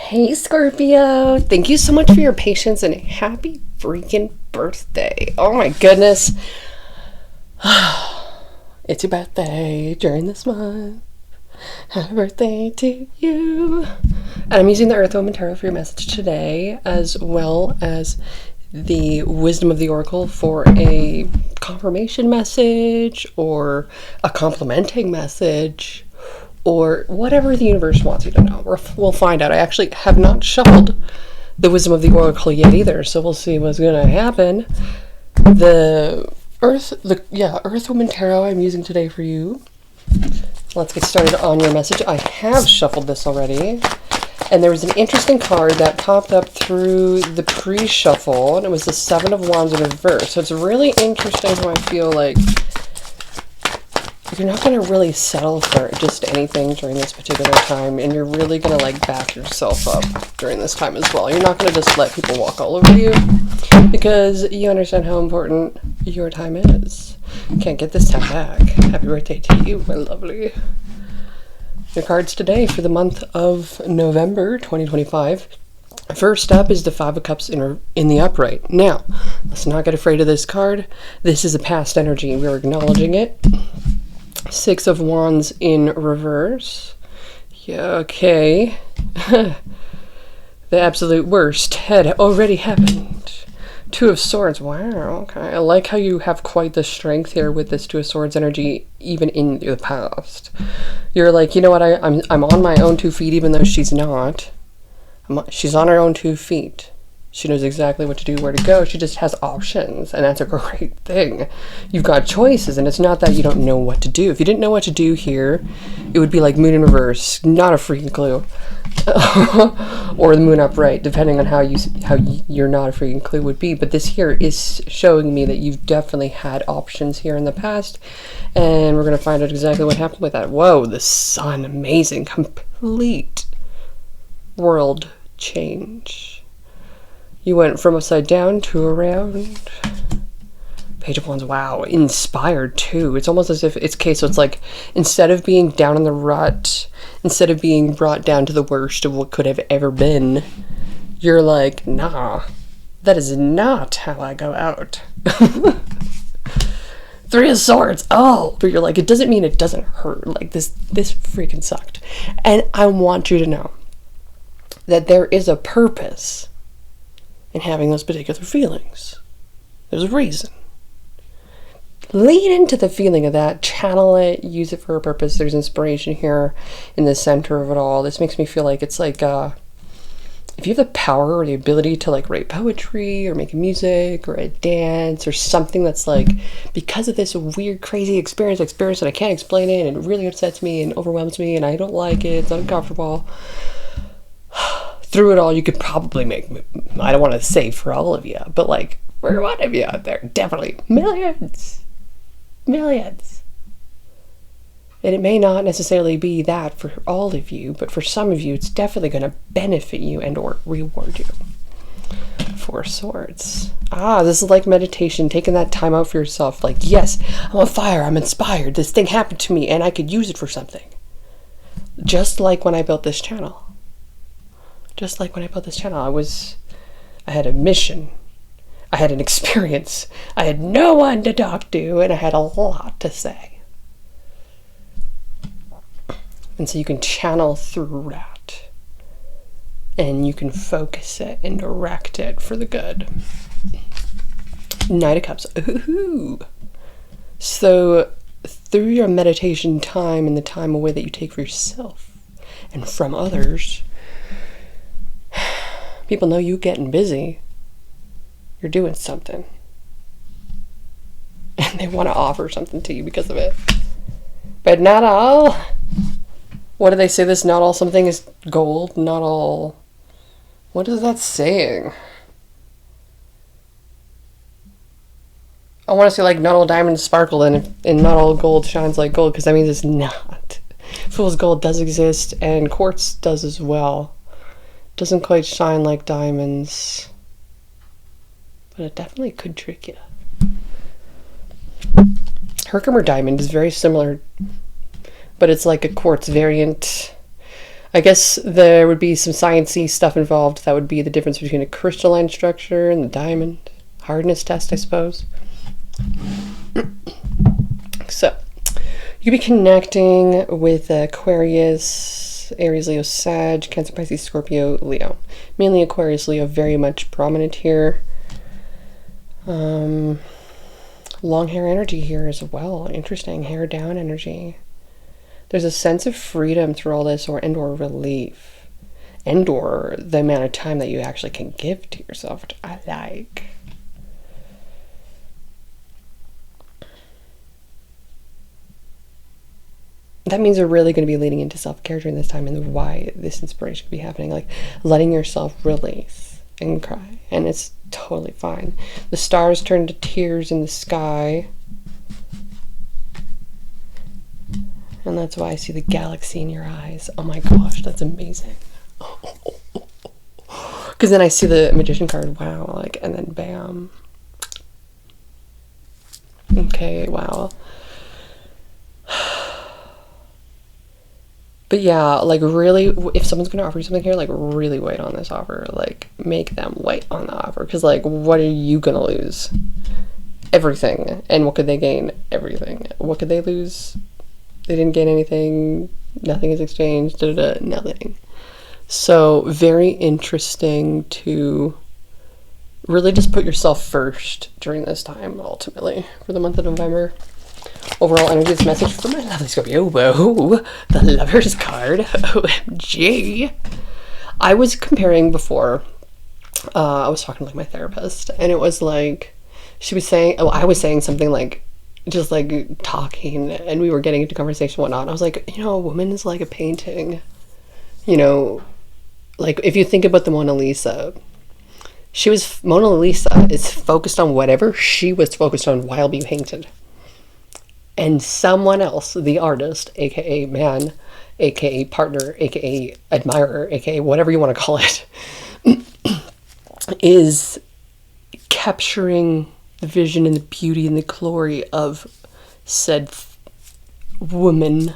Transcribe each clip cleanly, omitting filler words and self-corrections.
Hey Scorpio, thank you so much for your patience and happy freaking birthday. Oh my goodness. It's your birthday during this month. Happy birthday to you. And I'm using the Earth Woman Tarot for your message today, as well as the Wisdom of the Oracle for a confirmation message or a complimenting message, or whatever the universe wants you to know. We'll find out. I actually have not shuffled the Wisdom of the Oracle yet either, so we'll see what's gonna happen. The Earth Woman Tarot I'm using today for you. Let's get started on your message. I have shuffled this already, and there was an interesting card that popped up through the pre-shuffle, and it was the Seven of Wands in reverse. So it's really interesting how I feel like you're not going to really settle for just anything during this particular time, and you're really going to back yourself up during this time as well. You're not going to just let people walk all over you, because you understand how important your time is. You can't get this time back. Happy birthday to you, my lovely. Your cards today for the month of November 2025. First up is the Five of Cups in the upright. Now, let's not get afraid of this card. This is a past energy. We're acknowledging it. Six of Wands in reverse. Yeah, okay. The absolute worst had already happened. Two of Swords. Wow, okay. I like how you have quite the strength here with this Two of Swords energy, even in the past. You're like, you know what, I'm on my own 2 feet, even though she's not. She's on her own 2 feet. She knows exactly what to do, where to go. She just has options, and that's a great thing. You've got choices, and it's not that you don't know what to do. If you didn't know what to do here, it would be like Moon in reverse, not a freaking clue. Or the Moon upright, depending on how you're not a freaking clue would be. But this here is showing me that you've definitely had options here in the past, and we're going to find out exactly what happened with that. Whoa, the Sun, amazing, complete world change. You went from upside down to around. Page of Wands, wow, inspired too. It's almost as if it's okay, so it's like, instead of being down in the rut, instead of being brought down to the worst of what could have ever been, you're like, nah, that is not how I go out. Three of Swords, oh, but you're like, it doesn't mean it doesn't hurt. Like, this freaking sucked. And I want you to know that there is a purpose in having those particular feelings. There's a reason. Lean into the feeling of that, channel it, use it for a purpose. There's inspiration here in the center of it all. This makes me feel like it's like, if you have the power or the ability to write poetry or make music or a dance or something that's because of this weird, crazy experience and I can't explain it, and it really upsets me and overwhelms me and I don't like it, it's uncomfortable. Through it all, you could probably make, I don't want to say for all of you, but for one of you out there, definitely millions. And it may not necessarily be that for all of you, but for some of you, it's definitely going to benefit you and or reward you. Four Swords. This is like meditation, taking that time out for yourself. Yes, I'm on fire, I'm inspired, this thing happened to me, and I could use it for something. Just like when I built this channel. I had a mission, I had an experience, I had no one to talk to, and I had a lot to say. And so you can channel through that, and you can focus it and direct it for the good. Knight of Cups. Ooh. So through your meditation time and the time away that you take for yourself and from others, people know you getting busy. You're doing something. And they want to offer something to you because of it. But not all. What do they say? This not all something is gold. Not all. What is that saying? I want to say not all diamonds sparkle and not all gold shines like gold, because that means it's not. Fool's gold does exist, and quartz does as well. Doesn't quite shine like diamonds, but it definitely could trick you. Herkimer diamond is very similar, but it's like a quartz variant. I guess there would be some sciencey stuff involved. That would be the difference between a crystalline structure and the diamond. Hardness test, I suppose. So, you could be connecting with Aquarius, Aries, Leo, Sag, Cancer, Pisces, Scorpio, Leo. Mainly Aquarius, Leo, very much prominent here. Long hair energy here as well. Interesting. Hair down energy. There's a sense of freedom through all this, or relief. Or the amount of time that you actually can give to yourself, which I like. That means you're really going to be leaning into self-care during this time, and why this inspiration could be happening. Like letting yourself release and cry. And it's totally fine. The stars turn to tears in the sky. And that's why I see the galaxy in your eyes. Oh my gosh, that's amazing. Because then I see the Magician card. Wow. Like, and then bam. Okay, wow. But yeah, like really, if someone's going to offer you something here, like really wait on this offer. Like make them wait on the offer. Because like, what are you going to lose? Everything. And what could they gain? Everything. What could they lose? They didn't gain anything. Nothing is exchanged. Nothing. So very interesting to really just put yourself first during this time, ultimately, for the month of November. Overall energy, this message for my lovely Scorpio. Whoa, the Lover's card. OMG. I was comparing before. I was talking to like my therapist, and it was like, she was saying, I was saying something like, just like talking, and we were getting into conversation and whatnot. And I was like, you know, a woman is like a painting. You know, like if you think about the Mona Lisa, Mona Lisa is focused on whatever she was focused on while being painted. And someone else, the artist, aka man, aka partner, aka admirer, aka whatever you want to call it, is capturing the vision and the beauty and the glory of said woman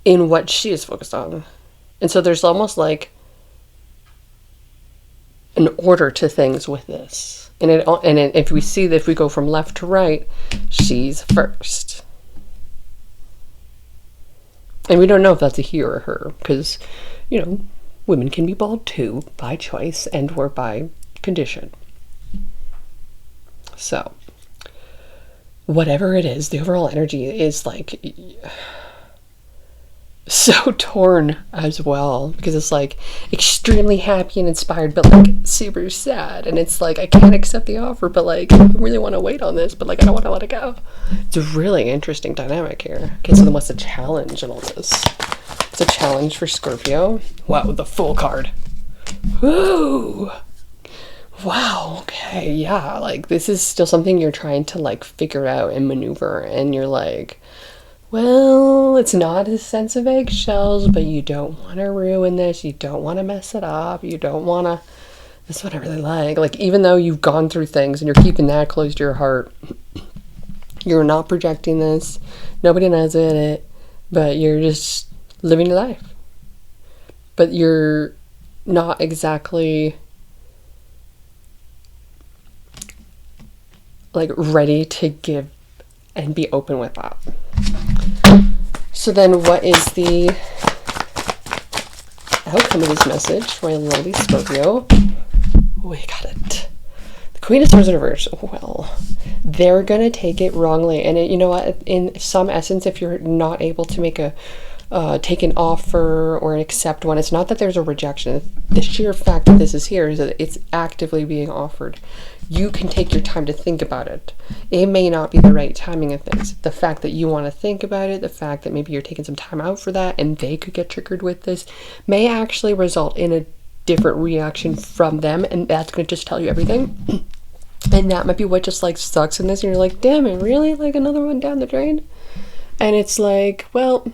in what she is focused on. And so there's almost like an order to things with this. And if we see that, if we go from left to right, she's first. And we don't know if that's a he or a her, because, you know, women can be bald too, by choice and or by condition. So, whatever it is, the overall energy is like so torn as well, because it's like extremely happy and inspired, but like super sad. And it's like, I can't accept the offer, but like I really want to wait on this, but like I don't want to let it go. It's a really interesting dynamic here. Okay, so then what's the challenge in all this? It's a challenge for Scorpio. Wow, the Fool card. Woo! Wow, okay, yeah, like this is still something you're trying to like figure out and maneuver, and you're like, well, it's not a sense of eggshells, but you don't want to ruin this, you don't want to mess it up, you don't want to, that's what I really like. Like, even though you've gone through things and you're keeping that close to your heart, you're not projecting this, nobody knows it, but you're just living your life. But you're not exactly like ready to give and be open with that. So then what is the outcome of this message for my lovely Scorpio? We got it. The Queen of Swords in reverse. Well, they're going to take it wrongly. And you know what? In some essence, if you're not able to make take an offer or accept one, it's not that there's a rejection. The sheer fact that this is here is that it's actively being offered. You can take your time to think about it. It may not be the right timing of things. The fact that you want to think about it, the fact that maybe you're taking some time out for that, and they could get triggered with this, may actually result in a different reaction from them, and that's going to just tell you everything. And that might be what just like sucks in this, and you're like, damn it, really? Like another one down the drain? And it's like, well,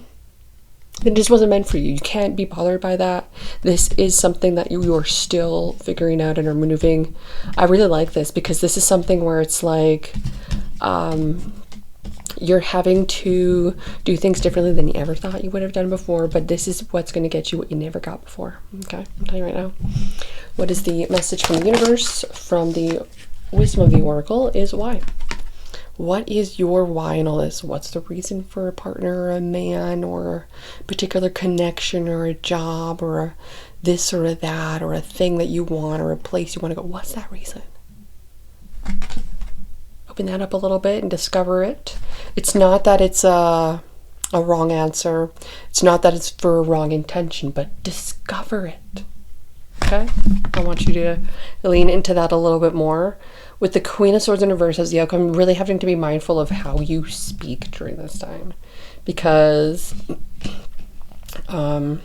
it just wasn't meant for you. You can't be bothered by that. This is something that you are still figuring out and are maneuvering. I really like this because this is something where it's like, You're having to do things differently than you ever thought you would have done before, but this is what's going to get you what you never got before. Okay, I'm telling you right now. What is the message from the universe, from the wisdom of the oracle, is why? What is your why in all this? What's the reason for a partner or a man or a particular connection or a job or a this or a that or a thing that you want or a place you want to go? What's that reason? Open that up a little bit and discover it. It's not that it's a wrong answer. It's not that it's for a wrong intention, but discover it. Okay? I want you to lean into that a little bit more. With the Queen of Swords in reverse as the outcome, really having to be mindful of how you speak during this time. Because there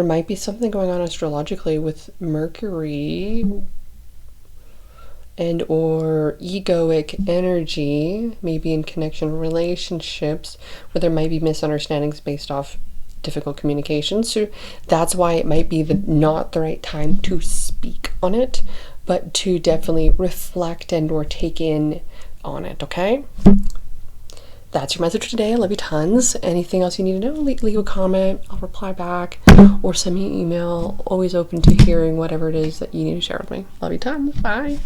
might be something going on astrologically with Mercury and or egoic energy, maybe in connection relationships, where there might be misunderstandings based off difficult communication. So that's why it might be not the right time to speak on it, but to definitely reflect and or take in on it. Okay, that's your message for today. I love you tons. Anything else you need to know, leave a comment. I'll reply back, or send me an email. Always open to hearing whatever it is that you need to share with me. Love you tons. Bye.